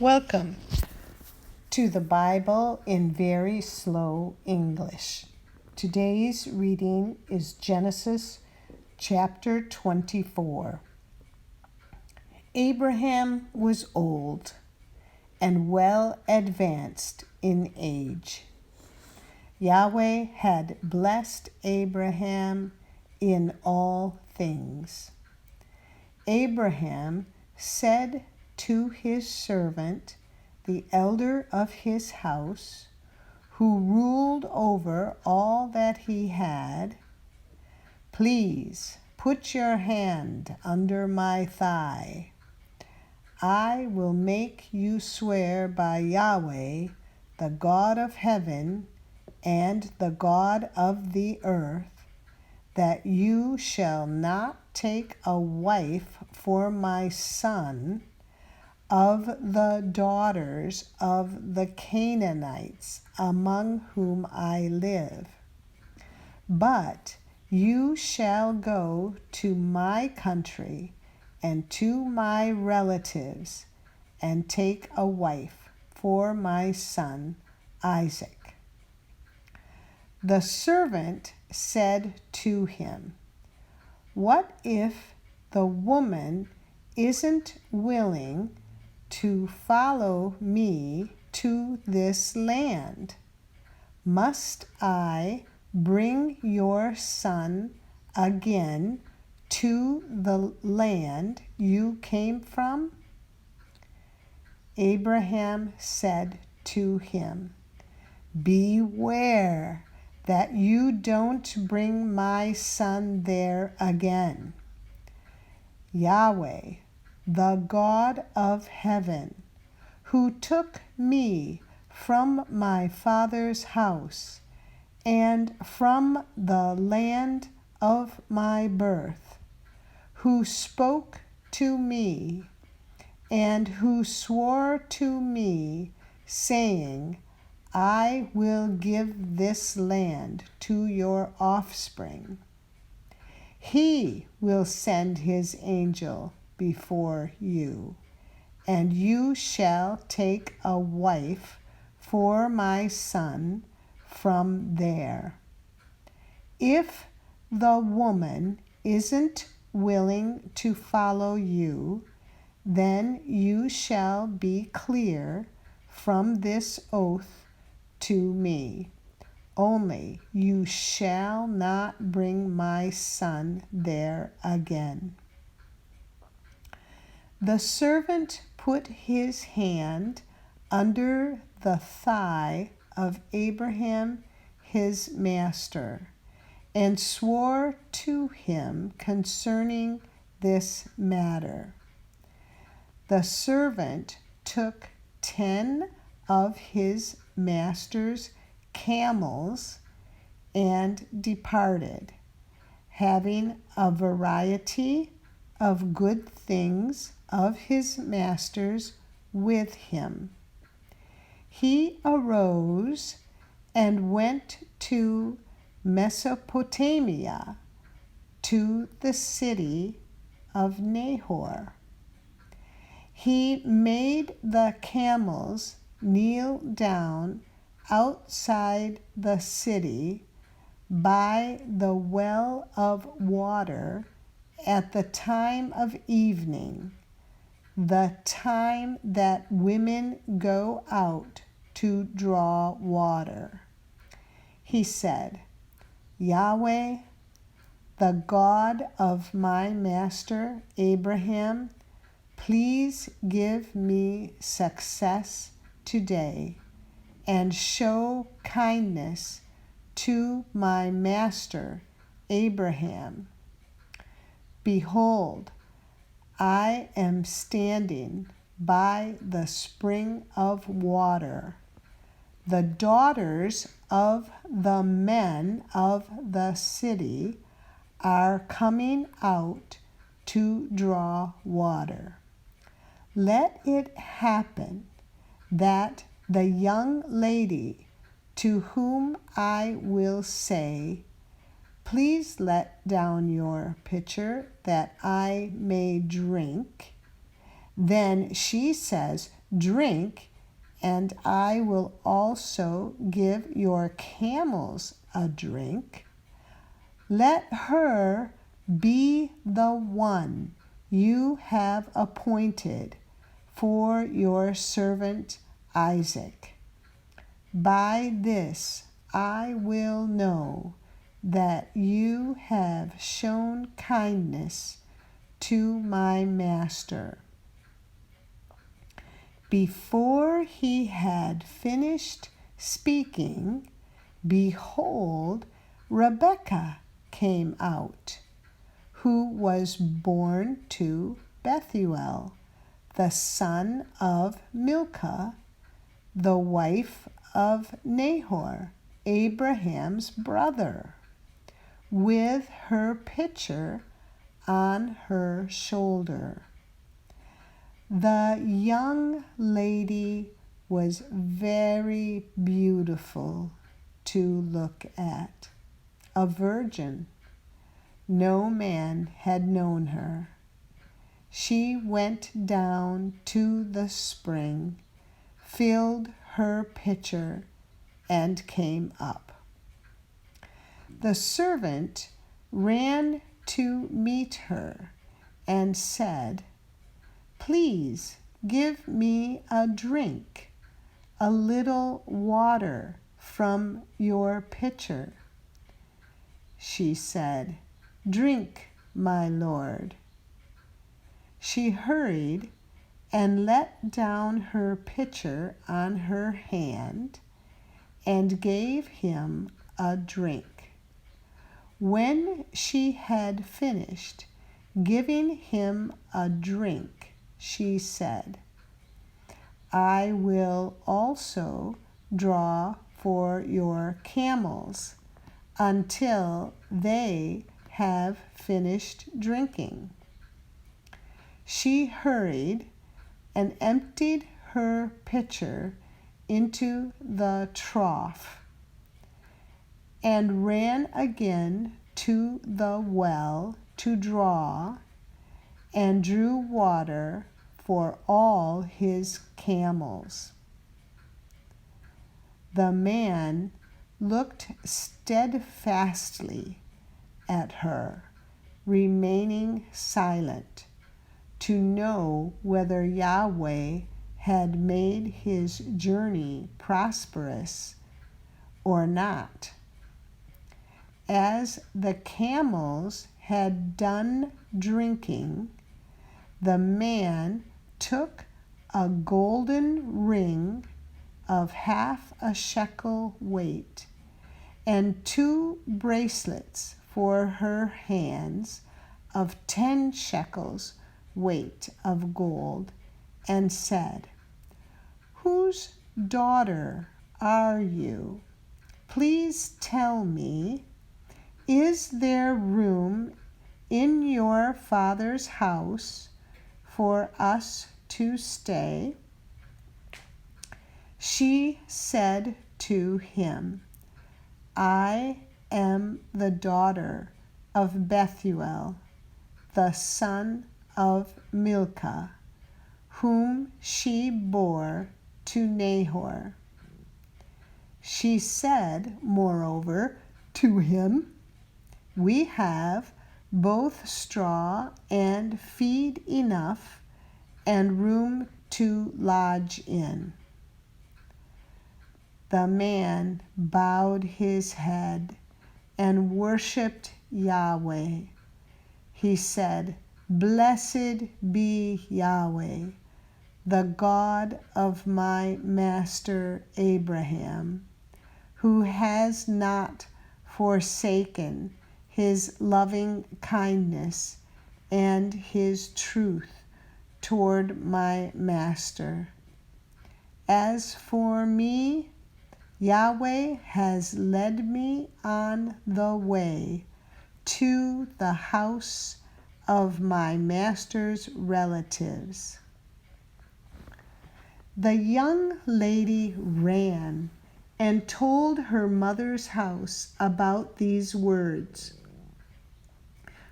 Welcome to the Bible in Very Slow English. Today's reading is Genesis chapter 24. Abraham was old and well advanced in age. Yahweh had blessed Abraham in all things. Abraham said to his servant, the elder of his house, who ruled over all that he had, "Please put your hand under my thigh. I will make you swear by Yahweh, the God of heaven and the God of the earth, that you shall not take a wife for my son of the daughters of the Canaanites among whom I live. But you shall go to my country and to my relatives and take a wife for my son Isaac." The servant said to him, "What if the woman isn't willing to follow me to this land? Must I bring your son again to the land you came from?" Abraham said to him, "Beware that you don't bring my son there again. Yahweh, the God of heaven, who took me from my father's house and from the land of my birth, who spoke to me and who swore to me, saying, 'I will give this land to your offspring.' He will send his angel before you, and you shall take a wife for my son from there. If the woman isn't willing to follow you, then you shall be clear from this oath to me. Only you shall not bring my son there again." The servant put his hand under the thigh of Abraham his master and swore to him concerning this matter. The servant took 10 of his master's camels and departed, having a variety of good things of his master's with him. He arose and went to Mesopotamia, to the city of Nahor. He made the camels kneel down outside the city by the well of water at the time of evening, the time that women go out to draw water. He said, "Yahweh, the God of my master Abraham, please give me success today and show kindness to my master Abraham. Behold, I am standing by the spring of water. The daughters of the men of the city are coming out to draw water. Let it happen that the young lady to whom I will say, 'Please let down your pitcher that I may drink,' then she says, drink, and I will also give your camels a drink. Let her be the one you have appointed for your servant Isaac. By this I will know that you have shown kindness to my master." Before he had finished speaking, behold, Rebekah came out, who was born to Bethuel, the son of Milcah, the wife of Nahor, Abraham's brother, with her pitcher on her shoulder. The young lady was very beautiful to look at, a virgin. No man had known her. She went down to the spring, filled her pitcher, and came up. The servant ran to meet her and said, "Please give me a drink, a little water from your pitcher." She said, "Drink, my lord." She hurried and let down her pitcher on her hand and gave him a drink. When she had finished giving him a drink, she said, "I will also draw for your camels until they have finished drinking." She hurried and emptied her pitcher into the trough and ran again to the well to draw, and drew water for all his camels. The man looked steadfastly at her, remaining silent, to know whether Yahweh had made his journey prosperous or not. As the camels had done drinking, the man took a golden ring of half a shekel weight and 2 bracelets for her hands of 10 shekels weight of gold, and said, "Whose daughter are you? Please tell me, is there room in your father's house for us to stay?" She said to him, "I am the daughter of Bethuel, the son of Milcah, whom she bore to Nahor." She said, moreover, to him, "We have both straw and feed enough, and room to lodge in." The man bowed his head and worshipped Yahweh. He said, "Blessed be Yahweh, the God of my master Abraham, who has not forsaken his loving kindness and his truth toward my master. As for me, Yahweh has led me on the way to the house of my master's relatives." The young lady ran and told her mother's house about these words.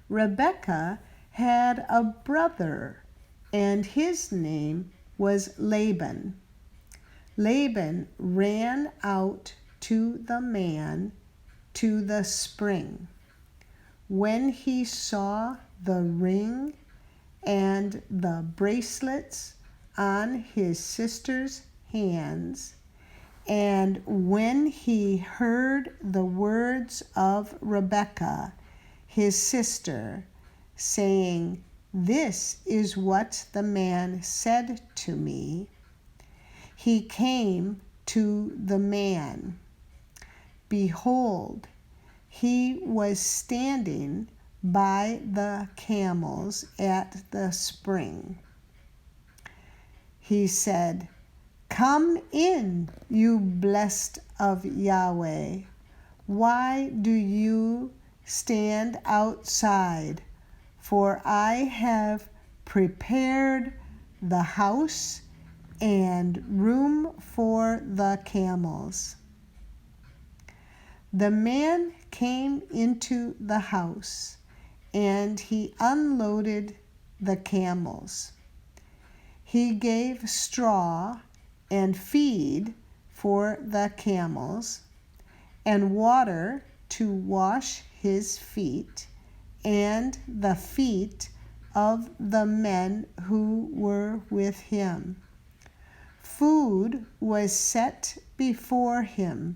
Rebekah had a brother, and his name was Laban. Laban ran out to the man to the spring. When he saw the ring and the bracelets on his sister's hands, and when he heard the words of Rebekah, his sister, saying, "This is what the man said to me," he came to the man. Behold, he was standing by the camels at the spring. He said, "Come in, you blessed of Yahweh. Why do you stand outside? For I have prepared the house and room for the camels." The man came into the house, and he unloaded the camels. He gave straw and feed for the camels, and water to wash his feet and the feet of the men who were with him. Food was set before him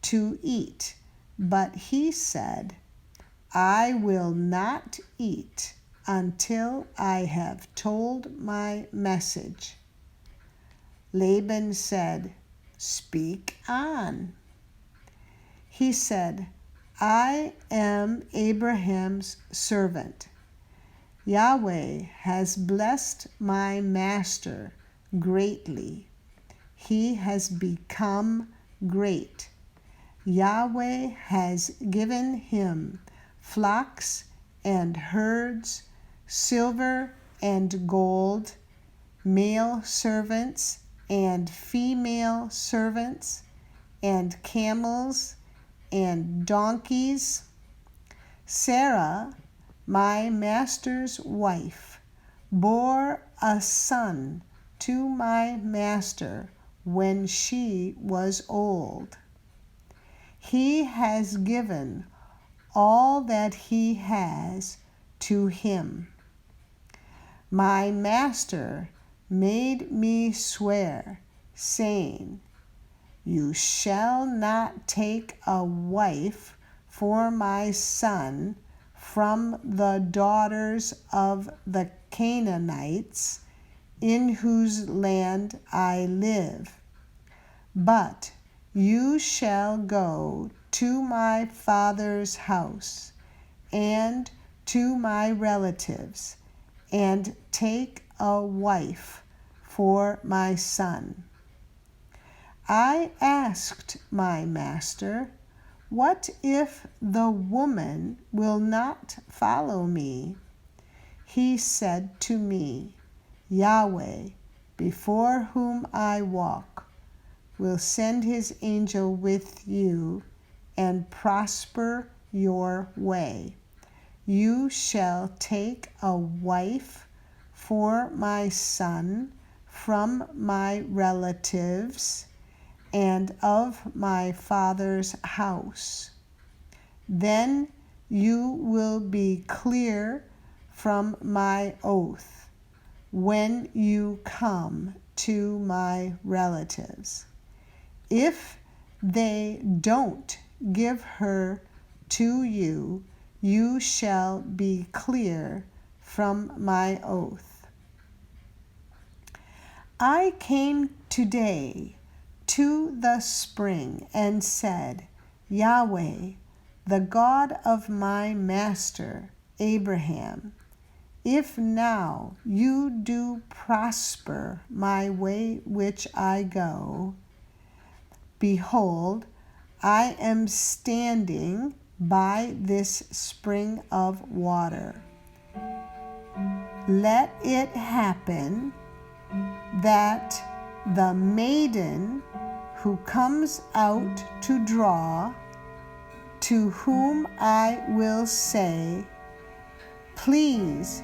to eat, but he said, "I will not eat until I have told my message." Laban said, "Speak on." He said, "I am Abraham's servant. Yahweh has blessed my master greatly. He has become great. Yahweh has given him flocks and herds, silver and gold, male servants and female servants, and camels and donkeys. Sarah, my master's wife, bore a son to my master when she was old. He has given all that he has to him. My master made me swear, saying, 'You shall not take a wife for my son from the daughters of the Canaanites in whose land I live, but you shall go to my father's house and to my relatives and take a wife for my son.' I asked my master, 'What if the woman will not follow me?' He said to me, 'Yahweh, before whom I walk, will send his angel with you and prosper your way. You shall take a wife for my son from my relatives and of my father's house. Then you will be clear from my oath when you come to my relatives. If they don't give her to you, you shall be clear from my oath.' I came today to the spring and said, 'Yahweh, the God of my master Abraham, if now you do prosper my way which I go, behold, I am standing by this spring of water. Let it happen that the maiden who comes out to draw, to whom I will say, "Please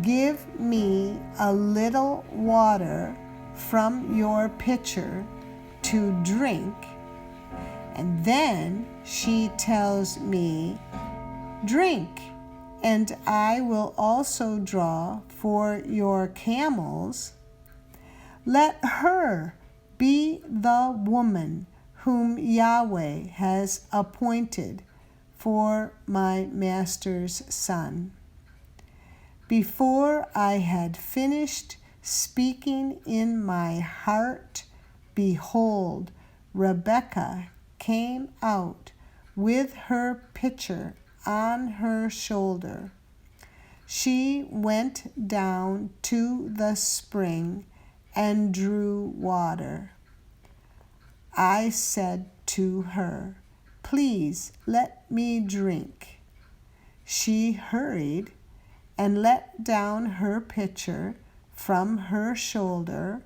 give me a little water from your pitcher to drink. And then she tells me, drink, and I will also draw for your camels. Let her be the woman whom Yahweh has appointed for my master's son. Before I had finished speaking in my heart, behold, Rebekah came out with her pitcher on her shoulder. She went down to the spring and drew water. I said to her, please let me drink. She hurried and let down her pitcher from her shoulder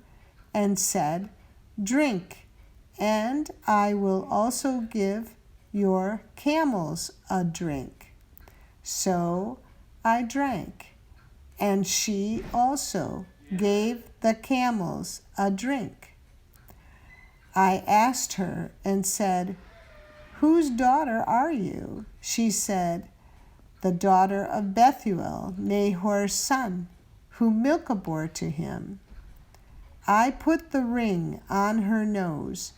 and said, drink, and I will also give your camels a drink. So I drank, and she also gave the camels a drink. I asked her and said, whose daughter are you? She said, the daughter of Bethuel, Nahor's son, who Milcah bore to him. I put the ring on her nose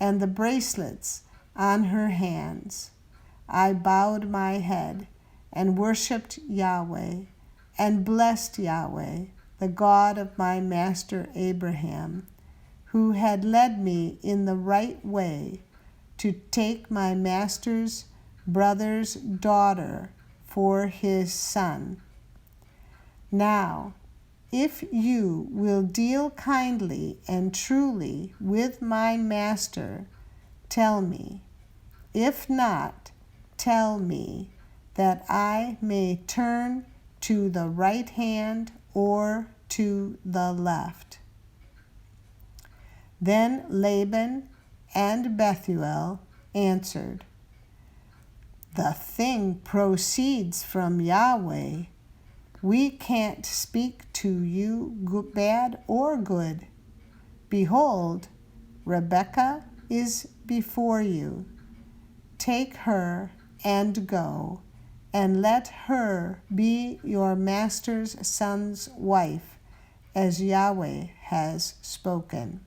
and the bracelets on her hands. I bowed my head and worshipped Yahweh and blessed Yahweh, the God of my master Abraham, who had led me in the right way to take my master's brother's daughter for his son. Now, if you will deal kindly and truly with my master, tell me. If not, tell me, that I may turn to the right hand or to the left. Then Laban and Bethuel answered, the thing proceeds from Yahweh. We can't speak to you bad or good. Behold, Rebekah is before you. Take her and go, and let her be your master's son's wife, as Yahweh has spoken.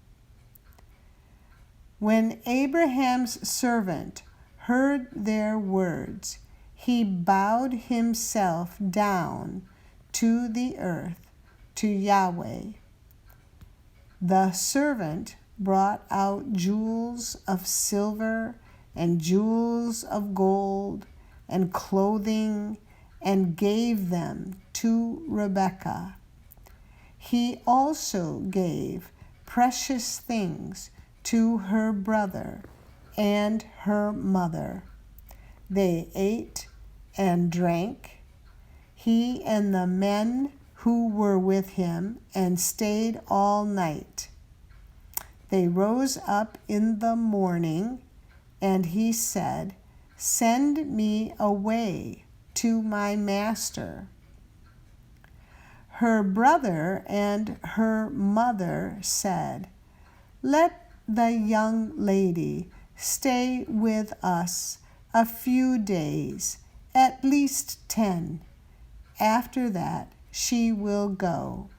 When Abraham's servant heard their words, he bowed himself down to the earth to Yahweh. The servant brought out jewels of silver and jewels of gold and clothing and gave them to Rebekah. He also gave precious things to her brother and her mother. They ate and drank, he and the men who were with him, and stayed all night. They rose up in the morning, and he said, send me away to my master. Her brother and her mother said, let the young lady stay with us a few days, at least 10. After that, she will go.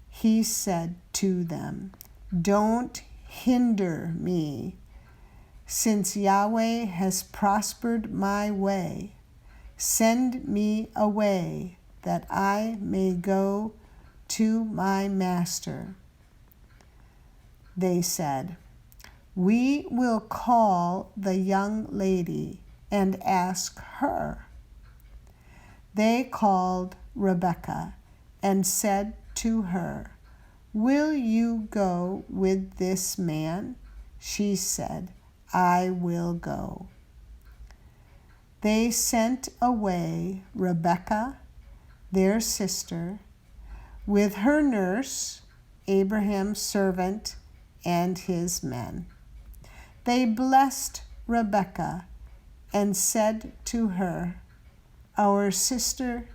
He said to them, don't hinder me, since Yahweh has prospered my way. Send me away, that I may go to my master. They said, we will call the young lady and ask her. They called Rebekah and said to her, will you go with this man? She said, I will go. They sent away Rebekah, their sister, with her nurse, Abraham's servant, and his men. They blessed Rebekah and said to her, our sister,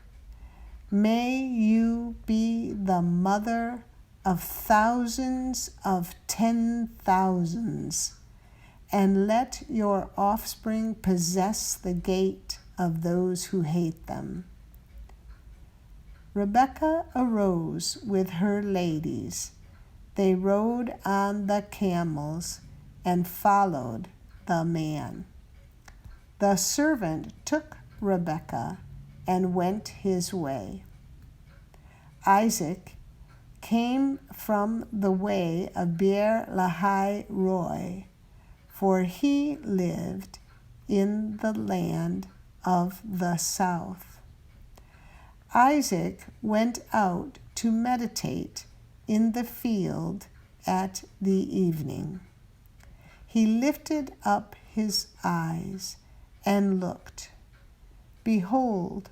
may you be the mother of thousands of 10,000s, and let your offspring possess the gate of those who hate them. Rebekah arose with her ladies. They rode on the camels and followed the man. The servant took Rebekah and went his way. Isaac came from the way of Beer Lahai Roi, for he lived in the land of the south. Isaac went out to meditate in the field at the evening. He lifted up his eyes and looked. Behold,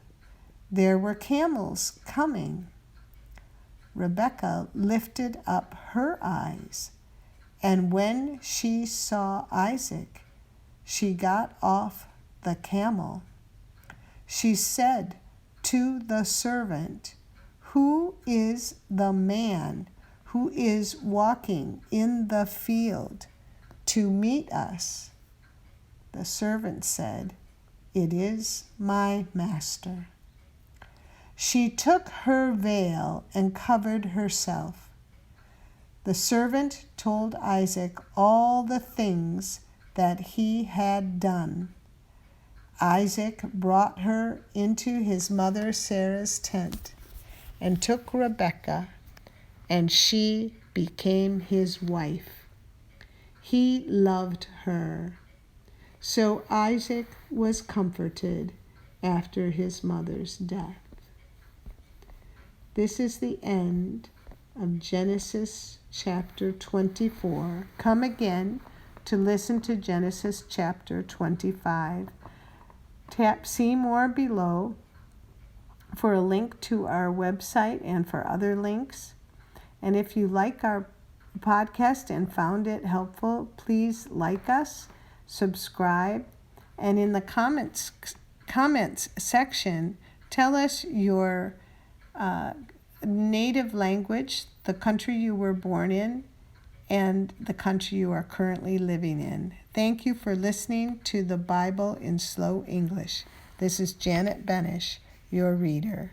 there were camels coming. Rebekah lifted up her eyes, and when she saw Isaac, she got off the camel. She said to the servant, "Who is the man who is walking in the field to meet us?" The servant said, "It is my master." She took her veil and covered herself. The servant told Isaac all the things that he had done. Isaac brought her into his mother Sarah's tent and took Rebekah, and she became his wife. He loved her. So Isaac was comforted after his mother's death. This is the end of Genesis chapter 24. Come again to listen to Genesis chapter 25. Tap See More below for a link to our website and for other links. And if you like our podcast and found it helpful, please like us, subscribe, and in the comments section, tell us your native language, the country you were born in, and the country you are currently living in. Thank you for listening to the Bible in Slow English. This is Janet Benish, your reader.